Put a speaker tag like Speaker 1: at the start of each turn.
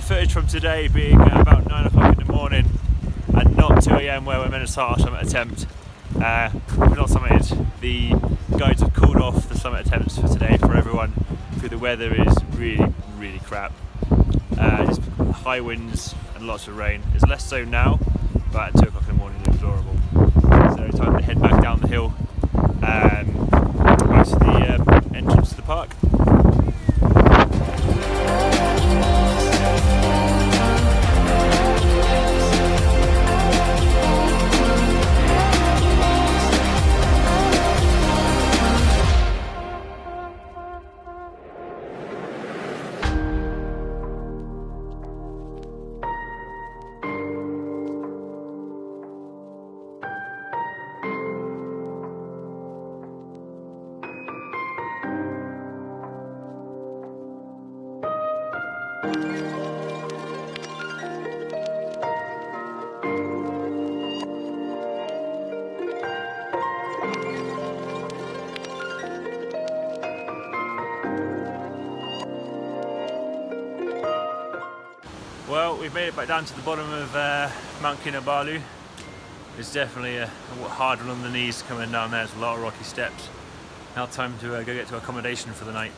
Speaker 1: footage from today being about 9 o'clock in the morning and not 2 AM where we're meant to start our summit attempt. We've not summited. The guides have called off the summit attempts for today for everyone because the weather is really crap. Just high winds and lots of rain. It's less so now, but at 2 o'clock in the morning it was horrible. So time to head back down the hill back to the entrance to the park. Well, we've made it back down to the bottom of Mount Kinabalu. It's definitely a hard one on the knees coming down there. There's a lot of rocky steps. Now time to go get to accommodation for the night.